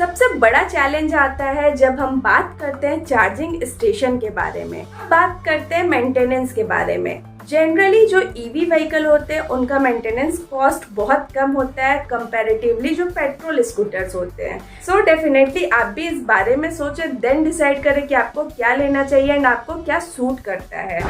सबसे बड़ा चैलेंज आता है जब हम बात करते हैं चार्जिंग स्टेशन के बारे में, बात करते हैं मेंटेनेंस के बारे में। जनरली जो ईवी व्हीकल होते हैं उनका मेंटेनेंस कॉस्ट बहुत कम होता है कंपैरेटिवली जो पेट्रोल स्कूटर्स होते हैं। सो डेफिनेटली आप भी इस बारे में सोचें, देन डिसाइड करें कि आपको क्या लेना चाहिए एंड आपको क्या सूट करता है।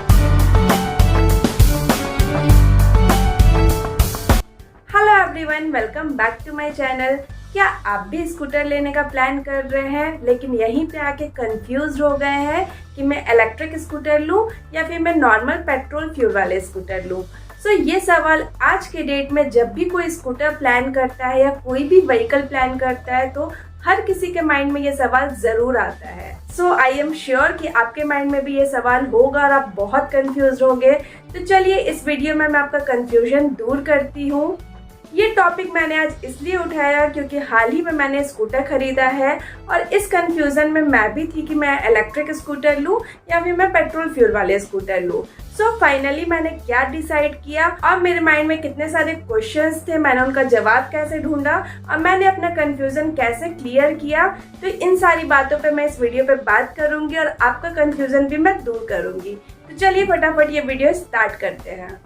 Hello everyone, welcome back to my channel. क्या आप भी स्कूटर लेने का प्लान कर रहे हैं लेकिन यहीं पे आके कंफ्यूज हो गए हैं कि मैं इलेक्ट्रिक स्कूटर लूं या फिर मैं नॉर्मल पेट्रोल फ्यूल वाले स्कूटर लूं? सो ये सवाल आज के डेट में जब भी कोई स्कूटर प्लान करता है या कोई भी व्हीकल प्लान करता है तो हर किसी के माइंड में ये सवाल जरूर आता है। सो आई एम श्योर कि आपके माइंड में भी ये सवाल होगा और आप बहुत कंफ्यूज होंगे। तो चलिए इस वीडियो में मैं आपका कंफ्यूजन दूर करती हूँ। ये टॉपिक मैंने आज इसलिए उठाया क्योंकि हाल ही में मैंने स्कूटर खरीदा है और इस कंफ्यूजन में मैं भी थी कि मैं इलेक्ट्रिक स्कूटर लूं या फिर मैं पेट्रोल फ्यूल वाले स्कूटर लूं। सो फाइनली मैंने क्या डिसाइड किया और मेरे माइंड में कितने सारे क्वेश्चंस थे, मैंने उनका जवाब कैसे ढूंढा और मैंने अपना कंफ्यूजन कैसे क्लियर किया, तो इन सारी बातों पे मैं इस वीडियो पे बात करूंगी और आपका कंफ्यूजन भी मैं दूर करूंगी। तो चलिए फटाफट ये वीडियो स्टार्ट करते हैं।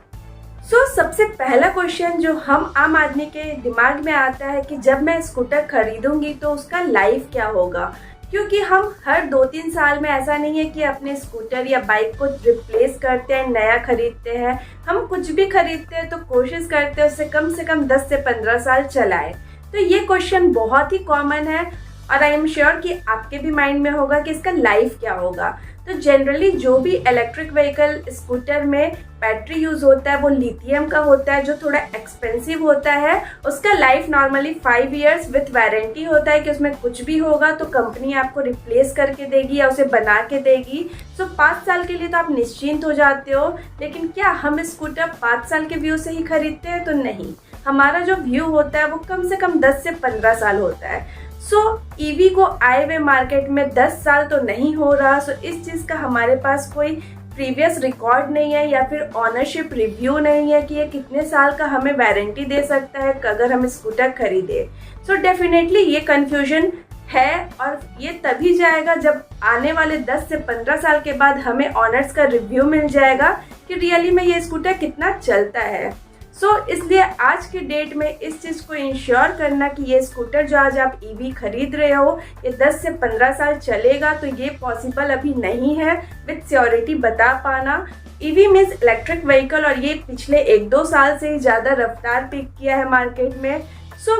सबसे पहला क्वेश्चन जो हम आम आदमी के दिमाग में आता है कि जब मैं स्कूटर खरीदूंगी तो उसका लाइफ क्या होगा, क्योंकि हम हर 2-3 साल में ऐसा नहीं है कि अपने स्कूटर या बाइक को रिप्लेस करते हैं, नया खरीदते हैं। हम कुछ भी खरीदते हैं तो कोशिश करते हैं उससे कम 10 से 15 साल चलाए। तो ये क्वेश्चन बहुत ही कॉमन है और आई एम श्योर कि आपके भी माइंड में होगा कि इसका लाइफ क्या होगा। तो जनरली जो भी इलेक्ट्रिक व्हीकल स्कूटर में बैटरी यूज होता है वो लिथियम का होता है, जो थोड़ा एक्सपेंसिव होता है। उसका life normally 5 years with warranty होता है कि उसमें कुछ भी होगा तो कंपनी आपको रिप्लेस करके देगी या उसे बना के देगी। 5 साल के लिए तो आप निश्चिंत हो जाते हो। लेकिन क्या हम स्कूटर 5 साल के व्यू से ही खरीदते हैं? तो नहीं, हमारा जो व्यू होता है वो कम से कम 10 से 15 साल होता है। ईवी को आए हुए मार्केट में 10 साल तो नहीं हो रहा। इस चीज़ का हमारे पास कोई प्रीवियस रिकॉर्ड नहीं है या फिर ऑनरशिप रिव्यू नहीं है कि ये कितने साल का हमें वारंटी दे सकता है अगर हम स्कूटर खरीदे। डेफिनेटली ये कंफ्यूजन है और ये तभी जाएगा जब आने वाले 10 से 15 साल के बाद हमें ऑनर्स का रिव्यू मिल जाएगा कि रियली में ये स्कूटर कितना चलता है। इसलिए आज के डेट में इस चीज़ को इंश्योर करना कि ये स्कूटर जो आज आप ईवी खरीद रहे हो ये 10 से 15 साल चलेगा, तो ये पॉसिबल अभी नहीं है विद श्योरिटी बता पाना। ईवी मीन्स इलेक्ट्रिक व्हीकल और ये पिछले 1-2 साल से ही ज़्यादा रफ्तार पिक किया है मार्केट में।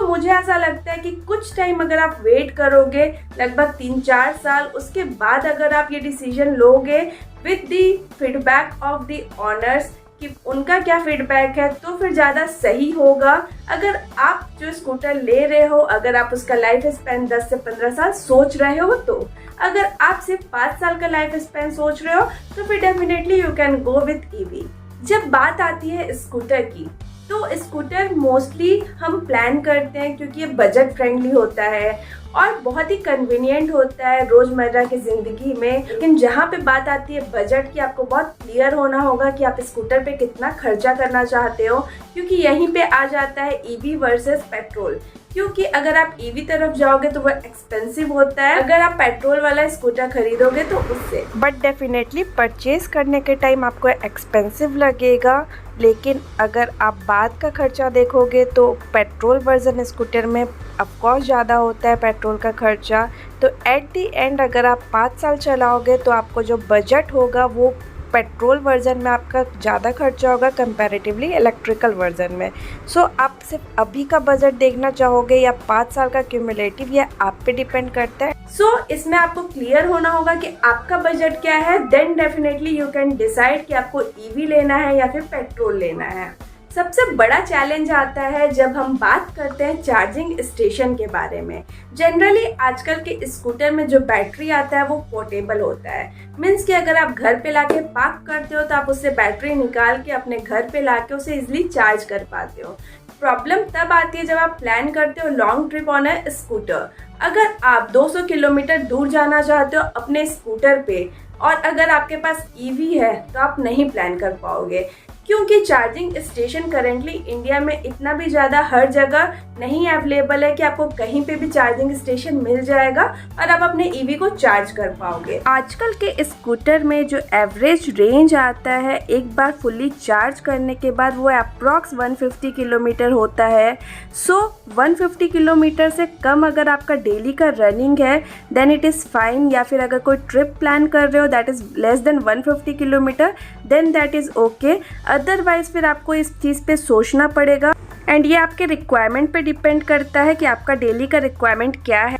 मुझे ऐसा लगता है कि कुछ टाइम अगर आप वेट करोगे, लगभग 3-4 साल, उसके बाद अगर आप ये डिसीजन लोगे with the feedback of the honours कि उनका क्या फीडबैक है, तो फिर ज़्यादा सही होगा। अगर आप जो स्कूटर ले रहे हो, अगर आप उसका लाइफ स्पैन 10 से 15 साल सोच रहे हो, तो अगर आप सिर्फ 5 साल का लाइफ स्पैन सोच रहे हो तो फिर definitely you can go with EV. जब बात आती है स्कूटर की, तो स्कूटर मोस्टली हम प्लान करते हैं क्योंकि ये बजट फ्रेंडली होता है और बहुत ही कन्वीनियंट होता है रोज़मर्रा की ज़िंदगी में। लेकिन जहाँ पे बात आती है बजट की, आपको बहुत क्लियर होना होगा कि आप स्कूटर पे कितना खर्चा करना चाहते हो, क्योंकि यहीं पे आ जाता है ईवी वर्सेस पेट्रोल। क्योंकि अगर आप ईवी तरफ जाओगे तो वो एक्सपेंसिव होता है, अगर आप पेट्रोल वाला स्कूटर खरीदोगे तो उससे, बट डेफिनेटली परचेज करने के टाइम आपको एक्सपेंसिव लगेगा। लेकिन अगर आप बाद का खर्चा देखोगे तो पेट्रोल वर्जन स्कूटर में ऑफकोर्स ज़्यादा होता है पेट्रोल का खर्चा। तो एट दी एंड अगर आप 5 साल चलाओगे तो आपको जो बजट होगा वो पेट्रोल वर्जन में आपका ज़्यादा खर्चा होगा कंपैरेटिवली इलेक्ट्रिकल वर्जन में। आप सिर्फ अभी का बजट देखना चाहोगे या 5 साल का क्यूमुलेटिव, या आप पे डिपेंड करता है। इसमें आपको क्लियर होना होगा कि आपका बजट क्या है, then definitely you can decide कि आपको ईवी लेना है या फिर पेट्रोल लेना है। सबसे बड़ा चैलेंज आता है जब हम बात करते हैं चार्जिंग स्टेशन के बारे में। जनरली आजकल के स्कूटर में जो बैटरी आता है वो पोर्टेबल होता है। मीन्स कि अगर आप घर पे लाके पार्क करते हो तो आप उससे बैटरी निकाल के अपने घर पे लाके उसे इजीली चार्ज कर पाते हो। प्रॉब्लम तब आती है जब आप प्लान करते हो long trip on a scooter. अगर आप 200 किलोमीटर दूर जाना चाहते हो अपने स्कूटर पे और अगर आपके पास ईवी है तो आप नहीं प्लान कर पाओगे, क्योंकि चार्जिंग स्टेशन करेंटली इंडिया में इतना भी ज़्यादा हर जगह नहीं अवेलेबल है कि आपको कहीं पे भी चार्जिंग स्टेशन मिल जाएगा और आप अपने ईवी को चार्ज कर पाओगे। आजकल के स्कूटर में जो एवरेज रेंज आता है एक बार फुल्ली चार्ज करने के बाद वो अप्रॉक्स 150 किलोमीटर होता है। सो 150 किलोमीटर से कम अगर आपका डेली का रनिंग है देन इट इज़ फाइन, या फिर अगर कोई ट्रिप प्लान कर रहे हो that is less than 150 kilometre then that is okay. Otherwise फिर आपको इस चीज़ पे सोचना पड़ेगा एंड ये आपके रिक्वायरमेंट पे डिपेंड करता है कि आपका डेली का रिक्वायरमेंट क्या है।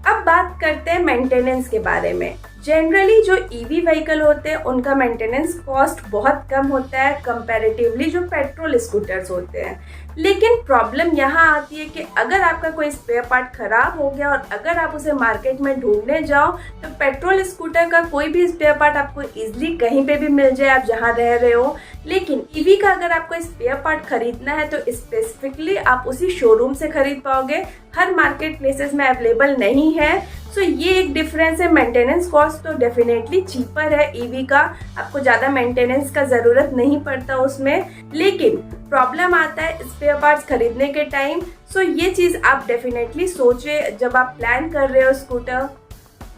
अब बात करते हैं मेंटेनेंस के बारे में। जनरली जो ईवी व्हीकल होते हैं उनका मेंटेनेंस कॉस्ट बहुत कम होता है कंपैरेटिवली जो पेट्रोल स्कूटर्स होते हैं। लेकिन प्रॉब्लम यहाँ आती है कि अगर आपका कोई स्पेयर पार्ट खराब हो गया और अगर आप उसे मार्केट में ढूंढने जाओ तो पेट्रोल स्कूटर का कोई भी स्पेयर पार्ट आपको इजीली कहीं पे भी मिल जाए आप जहाँ रह रहे हो। लेकिन ईवी का अगर आपको स्पेयर पार्ट खरीदना है तो स्पेसिफिकली आप उसी शोरूम से खरीद पाओगे, हर मार्केट प्लेसेस में अवेलेबल नहीं है। सो ये एक डिफरेंस है। मेंटेनेंस कॉस्ट तो डेफिनेटली चीपर है ईवी का, आपको ज़्यादा मेंटेनेंस का ज़रूरत नहीं पड़ता उसमें। लेकिन प्रॉब्लम आता है स्पेयर पार्ट्स खरीदने के टाइम। सो ये चीज़ आप डेफिनेटली सोचें जब आप प्लान कर रहे हो स्कूटर।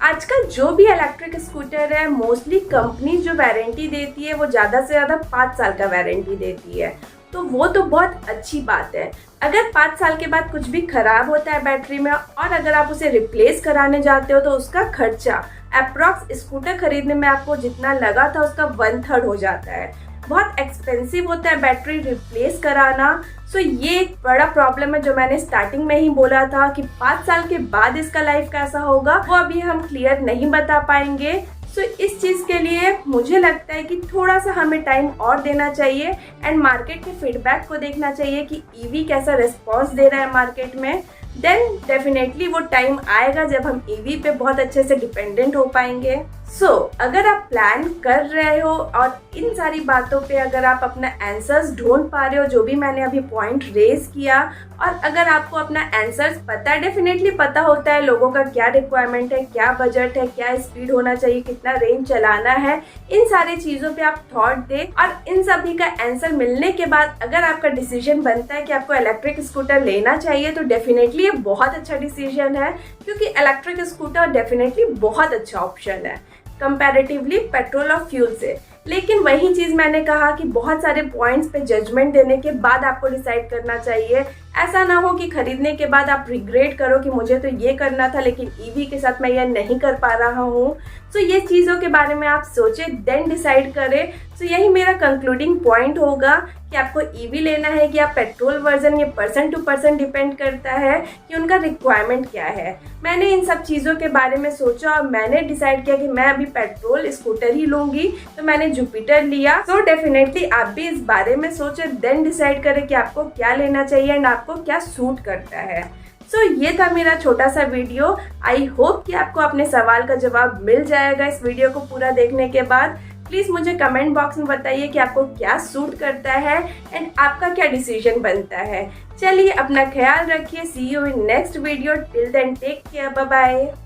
आजकल जो भी इलेक्ट्रिक स्कूटर है मोस्टली कंपनी जो वारंटी देती है वो ज़्यादा से ज़्यादा 5 साल का वारंटी देती है, तो वो तो बहुत अच्छी बात है। अगर 5 साल के बाद कुछ भी खराब होता है बैटरी में और अगर आप उसे रिप्लेस कराने जाते हो तो उसका खर्चा अप्रॉक्स स्कूटर खरीदने में आपको जितना लगा था उसका 1/3 हो जाता है। बहुत एक्सपेंसिव होता है बैटरी रिप्लेस कराना। सो ये एक बड़ा प्रॉब्लम है जो मैंने स्टार्टिंग में ही बोला था कि 5 साल के बाद इसका लाइफ कैसा होगा वो अभी हम क्लियर नहीं बता पाएंगे। सो इस चीज़ के लिए मुझे लगता है कि थोड़ा सा हमें टाइम और देना चाहिए एंड मार्केट के फीडबैक को देखना चाहिए कि ईवी कैसा रिस्पॉन्स दे रहा है मार्केट में। देन डेफिनेटली वो टाइम आएगा जब हम ईवी पे बहुत अच्छे से डिपेंडेंट हो पाएंगे। सो अगर आप प्लान कर रहे हो और इन सारी बातों पे अगर आप अपना आंसर्स ढूंढ पा रहे हो जो भी मैंने अभी पॉइंट रेज किया, और अगर आपको अपना आंसर्स पता है, डेफिनेटली पता होता है लोगों का क्या रिक्वायरमेंट है, क्या बजट है, क्या स्पीड होना चाहिए, कितना रेंज चलाना है, इन सारी चीज़ों पे आप थॉट दें और इन सभी का आंसर मिलने के बाद अगर आपका डिसीजन बनता है कि आपको इलेक्ट्रिक स्कूटर लेना चाहिए तो डेफिनेटली ये बहुत अच्छा डिसीजन है, क्योंकि इलेक्ट्रिक स्कूटर डेफिनेटली बहुत अच्छा ऑप्शन है कंपैरेटिवली पेट्रोल और फ्यूल से। लेकिन वही चीज़ मैंने कहा कि बहुत सारे पॉइंट्स पे जजमेंट देने के बाद आपको डिसाइड करना चाहिए। ऐसा ना हो कि खरीदने के बाद आप रिग्रेट करो कि मुझे तो ये करना था लेकिन ईवी के साथ मैं ये नहीं कर पा रहा हूँ। सो ये चीज़ों के बारे में आप सोचें देन डिसाइड करें। सो यही मेरा कंक्लूडिंग पॉइंट होगा कि आपको ईवी लेना है कि आप पेट्रोल वर्जन, ये पर्सन टू पर्सन डिपेंड करता है कि उनका रिक्वायरमेंट क्या है। मैंने इन सब चीज़ों के बारे में सोचा और मैंने डिसाइड किया कि मैं अभी पेट्रोल स्कूटर ही लूँगी, तो मैंने जुपिटर लिया। सो डेफिनेटली आप भी इस बारे में सोचें देन डिसाइड करें कि आपको क्या लेना चाहिए एंड आपको क्या सूट करता है। सो ये था मेरा छोटा सा वीडियो। आई होप कि आपको अपने सवाल का जवाब मिल जाएगा इस वीडियो को पूरा देखने के बाद। प्लीज़ मुझे कमेंट बॉक्स में बताइए कि आपको क्या सूट करता है एंड आपका क्या डिसीजन बनता है। चलिए अपना ख्याल रखिए। See you in next video. Till then take care, bye bye.